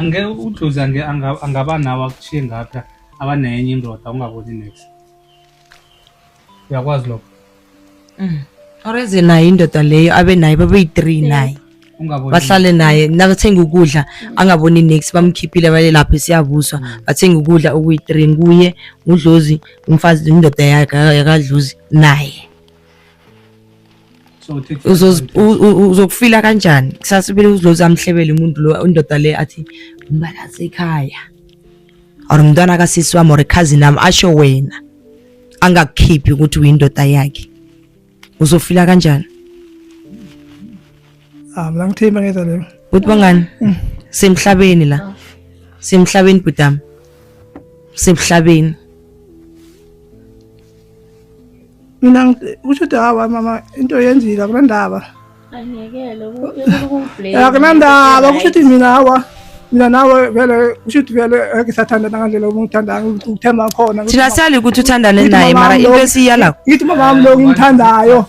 Angeke uDlozi angaba nawo akuchiye ngapha abanenye indoda ungaboni next. Uyakwazi lokho? Oreze naye indoda leyo abe naye babe 3 naye. Bahlale naye nakathenga ukudla angaboni next bamkhiphile abale lapha siyabuswa bathenga ukudla okuyi3 kuye uDlozi umfazi indoda yakhe yakadlozi naye. Uzokufila kanjani kusasibile uDlozi amhlebele umuntu lo indoda le athi umbalazi ekhaya or umntwana kasisi wami or cousin nami asho wena angakukhiphi ukuthi uyindoda yakhe uzofila kanjani? Mina ngithemba ngeza leyo. Uthi bangani? Semhlabeni la. Semhlabeni butami. Semhlabeni. Mina usho dawa mama into yenzile akunandaba. Angekele ukublame. Akunandaba kusho mina nawe vele usho vele ngisathanda ngandlela umthanda ukuthemba khona. Thina sali ukuthi uthandane naye mara into esiyala. Ngithi mama lo ngimthandayo.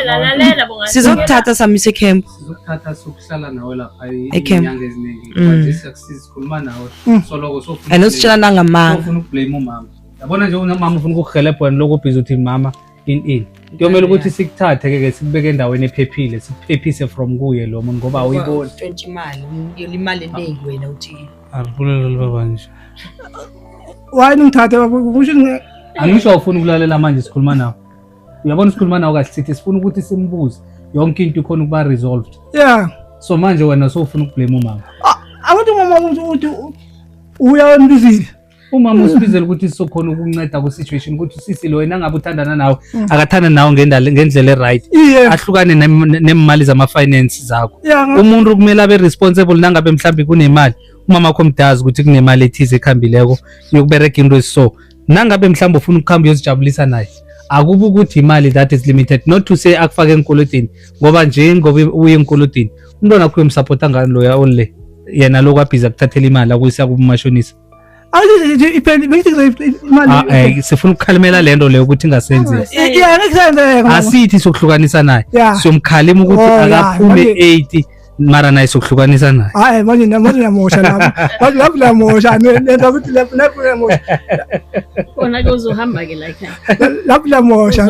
Lalela bongani. Sizokuthatha samise camp. Sizokuthatha sokuhlala nawe lapha inyanga eziningi. Kwazisa sikhuluma nawe soloko sofuna. Anositshela nangamanga. Ufuna ukublame umama. Yabona nje umama ufuna ukuhelebha wena lokho busy uthi mama in. Kuyomela ukuthi sikuthathe ke sibeke endaweni ephephile siphephise from kuye lo muntu ngoba uyibona 20 imali eningi wena uthi. Alibulele baba nje. Why ngithathe kusho angisho ufuna ukulalela manje sikhuluma nawe. Uyabona sikhuluma nawe kahle sithi sifuna ukuthi simbuze yonke into ikhona ukuba resolved. Yeah. So manje wena sofuna ukublame umama. Abantu mama uthi uyawembizile. Umama usibizela ukuthi sizokhona ukunceda ku situation ukuthi sisi lo wena ngabe uthandana nawe akathanda nawe ngendlela eright ahlukane nemali zama finance zakho. Umuntu kumele abe responsible nangabe mhlambi kunemali umama wakho mdazi ukuthi kunemali ethize ekhambileko yokubereka into esiso nangabe mhlambi ufuna ukukhamba uyozijabulisa naye akubu ukuthi imali that is limited not to say akufake enkolodini ngoba nje ngoba uye enkolodini umntwana wakho uyamsupporta ngani lo ya only yena lo kwabhiza ukuthathela imali akuyisa kubumashonisa. Sifuna ukukhalimela lento leyo ukuthi ingasenzi. Asithi sokuhlukanisa naye. Siyomkhalima ukuthi akaphume 80 mara naye sokuhlukanisa naye. Hayi manje namosha nami. Lapho namosha nento ukuthi lapho namosha. Kona kuzohamba ke la ekhaya. Lapho namosha.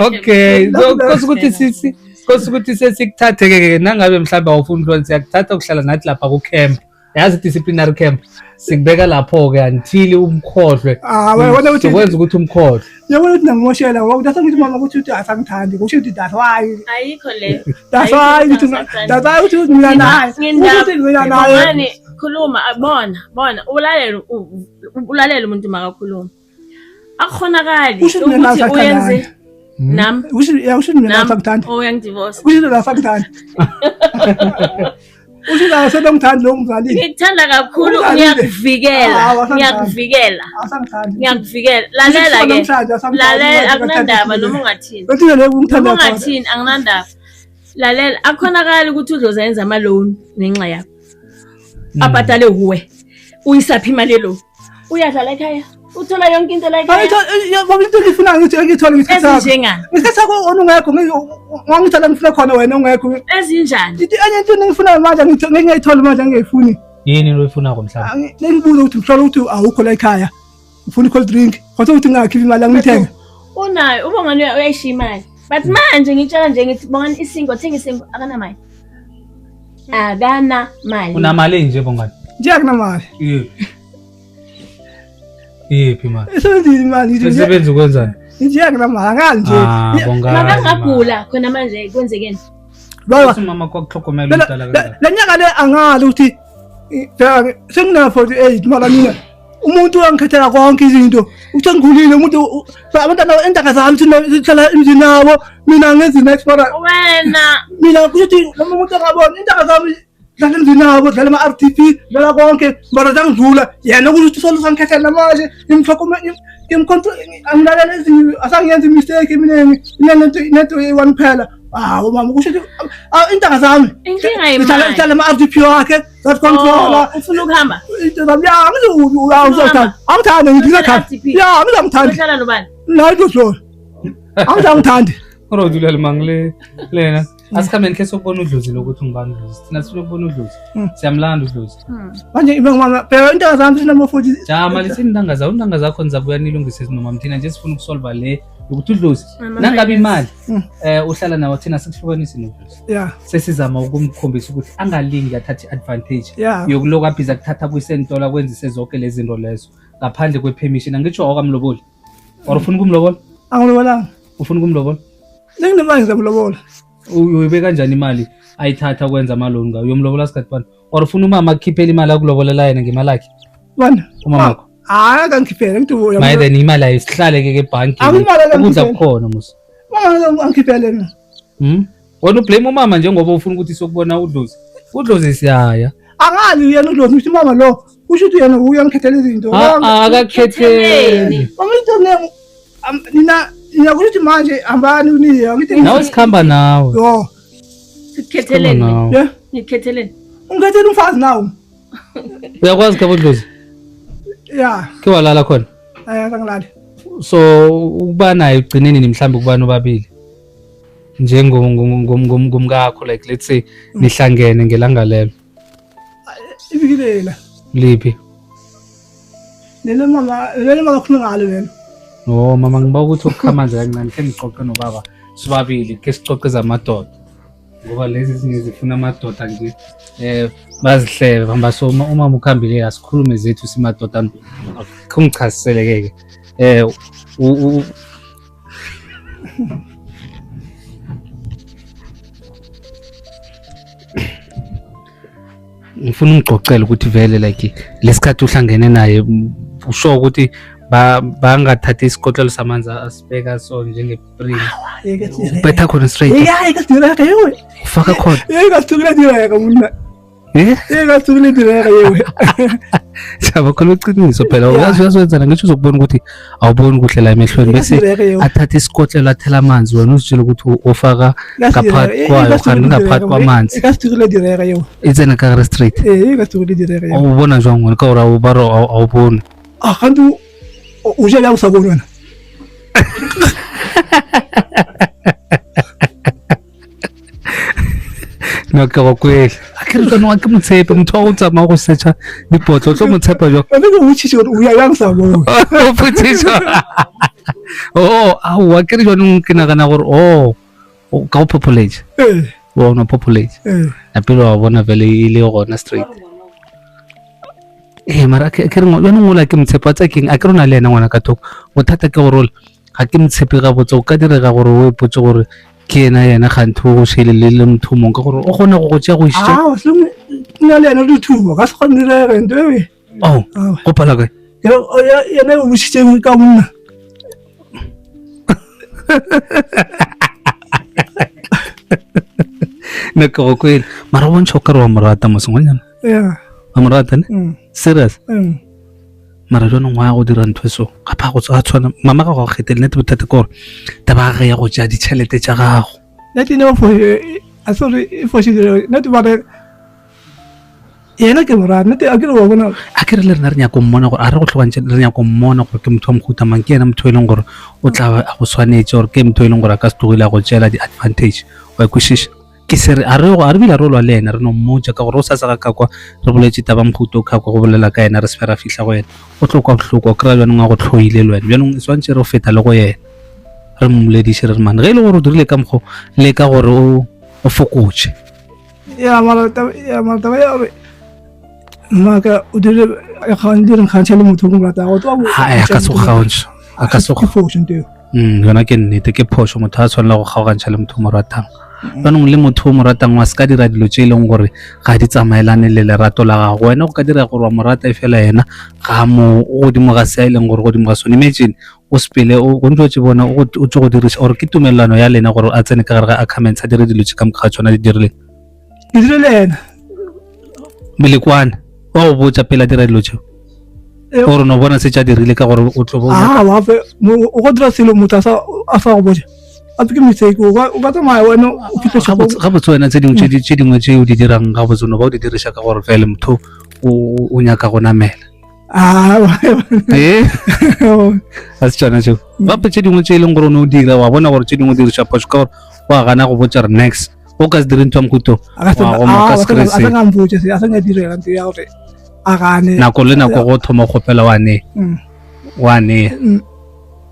Okay, ukuthi sesikuthathe ke nangabe mhlawumbe awufuna ukuthi siyakuthatha ukuhlala nathi lapha ku camp. Yazi disciplinary camp sikubeka lapho ke until umkhohlwe wena uthi wenza ukuthi umkhohlwe yabona ukuthi namoshela ngoba uthatha ukuthi mama ukuthi asangithandi kusho ukuthi that's why ayikho le that's why uthi mina naye uthi mina naye khuluma bona ulalela umuntu makakhuluma akukhonakali ukuthi uyenze nami usho mina asangithandi uyangidivorce usho asangithandi Usila sedongithanda lo mzali. Ngikuthanda kakhulu ngiyakuvikela. Lalela ke. Lalela akunandaba noma ungathini. Uthina le ungithanda kakhulu. Ungathini anginandaba. Lalela akukhonakala ukuthi uzozenza ama loan nenxa yakho. Abhadale kuwe. Uyisaphi imali lo? Uyadlala ekhaya. Uthola yonke into la ekhaya. Ngoba into ngifuna ngithi ngithola ngithatha. Ezinjengani? Ngithatha ongekho ngangithola ngifuna khona wena ongekho. Ezinjani? Ithi enye into ngifuna manje ngiyayithola manje ngiyifuni. Yini lo ufuna ngomhlaba? Nengibuza ukuthi ngihlola ukuthi awukho la ekhaya. Ufuna cold drink. Kodwa uthi ngakhipa imali angithenga. Unayo ubongani uyayishiya imali. But manje ngitshela nje ngithi bongani isingo thenga isingo akana mali. Akana mali. Unamali nje bongani? Nje akunamali. Yephi manje? Isenzile imali nje. Usebenza ukwenzani? Nje akunamali ngani nje. Makangagula khona manje kwenzekeni. Baba mama kwakuhlokomela umdala kanjani? Lenyaka le angali ukuthi sengina 48 mara mina umuntu angikhethela konke izinto uthi ngigulile umuntu abantwana endaka zami sihlala emzini nabo mina ngenza next mara wena mina kuthi noma umuntu angabona endaka zami dlala emzini nabo dlala ama RTP dlala konke mara zangidlula yena ukuthi solo sangikhethela manje ngimhlokoma angilala ezinye asangiyenza mistake eminingi nento one phela mama kusho intanga zami inkinga yimali ngithatha ama RTP wakhe that controller ufuna ukuhamba into zami ngizozithanda angithanda ngidlala ngizamthanda uhlala nobani la idoslo angithandi Rodulele mangle lena asikhambe nkhe sokubona uDlozi lokuthi ngibani uDlozi thina sifuna ukubona uDlozi siyamlanda uDlozi manje imama phela into zami sinama-40 jama lithini intanga zakho nizabuya nilungise noma mthina nje sifuna ukusolva le ukuthi uDlozi nangabe imali uhlala nawo thina sikuhlukanise noDlozi sesizama ukumkhombisa ukuthi angalingi athathe advantage yokuloku abhiza kuthatha kuyisentola kwenzise zonke lezi zinto lezo ngaphandle kwepermission angitsho akamloboli or ufuna ukumlobola angilobolanga ufuna ukumlobola nenginemali ngizamlobola uyibe kanjani imali ayithatha kwenza amaloni ngayo uyomlobola sikhathi bani or ufuna umama akhiphele imali akulobolela yena ngemali yakhe bana umamakho akangikhiphele ngithi maye then imali ayisihlale ke ebhanki ukudla kukhona musa mama angikhiphele wena ublame umama njengoba ufuna ukuthi sokubona uDlozi siyaya angali yena uDlozi uthi mama lo usho ukuthi yena uyangikhethela izinto akakhetheli mama into nina ukuthi manje hambani uniya ngithi nawe sikhamba nawe yo sikhetheleni nikhetheleni ungathela umfazi nawo uyakwazi kabo uDlozi ke walala khona angilali so ukuba naye ugcineni nimhlambi kubani obabili njengomkakho like let's say nihlangene ngelanga lelo ibikilela liphi lelo mama khuluma ngalo lelo mama ngiba ukuthi ukukhamanza kancane ke ngiqoqe nobaba sobabili ke sicoqe zamadoda ngoba lezi zinye zifuna amadoda nje bazihlebe hamba so umama ukhambile asikhulume zethu simadoda kungichasiseleke ngifuna ungixoxela ukuthi vele like lesikhathi uhlangene naye usho ukuthi bangathatha isikotelo samanzi asibeka so njengepring betha khona straight ikasidireka yewe ufaka khona ikasidireka mina ikasidireka yewe jaba khona uqiniso phela uyazwenzana ngisho uzokubona ukuthi awuboni kuhle la emehlweni bese athatha isikotelo athela amanzi wena uzitshela ukuthi ufaka ngaphakathi kwayo kanti ngaphakathi kwamanzi ikasidireka yewe izena ka straight ikasidireka yewe awubona njengona ka ora ubaro awuboni kanti ujela usabona naka kweli akiri no akimtsepe mtho utsama go searcha dipotlo tlo motsepa jo ebe uchishi uyayangisa futsisha awu akiri jo nkina kana gore ka populate no populate apelo wa bona vele ile gona straight mara akiri no ngola ke mtsepa tsa king akiri na lena ngwana ka thoko bothata ke gore ga ke mtsepe ga botso ka direga gore o ipotse gore ke yena gantho go shele le motho mong ka gore o gona go tšea go isitse nna le yena dithubo ka se kgone direga ntho ewe go phala kae yena o bositse ka monna naka go kwele mara o bontšha o kare wa morata mosengwanyana wa morata ne serious mara jona ngwa go dira ntho so ga go tshwana mama ga go kgetela nete bothata ke gore taba ga ya go ja ditšhelete tša gago nete ne for nete bare yena ke morata nete a kere wa bona a kere le rena re nyako mmona gore a re go tlhokantse re nyako mmona gore ke motho wa mohuta mang ke yena motho e leng gore o tla a go tshwanetse gore ke motho e leng gore a ka se tlogile a go tšela di-advantage wa ekwešiša ke sere a re bile re lwa le yena re no mmotsa ka gore o sa sa ka kwa re boletse taba mohuta o ka kwa go bolela ka yena re se fera fihla go yena o tlo kwa bohloko kry bjanong a go tlhoile le wena bjanong swantse re o feta le go yena re mmolediše re re mane ge e le gore o dirile ka mokgo le ka gore o fokotše mara taba ya gore maka o dire nkgantšha le motho o mo ratago a ka se go kgaontšha a ka se go yona ke nnete ke phoso motho a tshwanela go kgaogantšha le motho o mo ratang banong le motho o mo ratang wa se ka dira dilo tše e leng gore ga di tsamaelane le lerato la gago wena go ka dira gore wa mo rata e fela yena ga mo godimo ga se a e leng gore godimo ga sone imagine o sepele o ntse bona o tse go diriša gore ke tumelelano ya lena gore a tsene ka gare ga account a dire dilo tše ka mokga tsona di dirileng ke dirile yena melekwane wa o botsa pele a dira dilo tšeo gore no bona se tša dirile ka gore o tlo o go dira selo motho a sa go botsa a ke mistake o ka tsamaya wena o fitlhe ga botse wena tse dingwe tše o di dirang ga botse no ba o di diriša ka gore fele motho o nyaka go namela a se tšona tšeo gape tše dingwe tše e leng gore o ne o dira wa bona gore tše dingwe o diriša phoso ka gore wa gana go botsa re next o ka se direng tswa mokhuto asengamvutse se asengadire ka ntho ya gore a gane nako le nako go thoma go gopela wa ne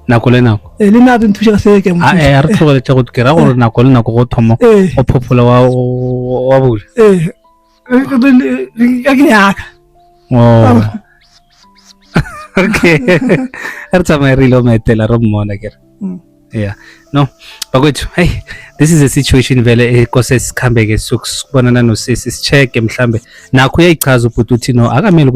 nako le nako le nna re nthushe ka se ke a re tlhogeletse go kera gore nako le nako go thoma o phopola wa bula ka ke yaka okay re tsamaye re ile o maetela re mmona kere yeah no bakwethu hey this is a situation vele ekose sikhambe ke sukubonana nosisi sicheck mhlambe nakho uyayichaza ubhuti uthi no akamele ukuthi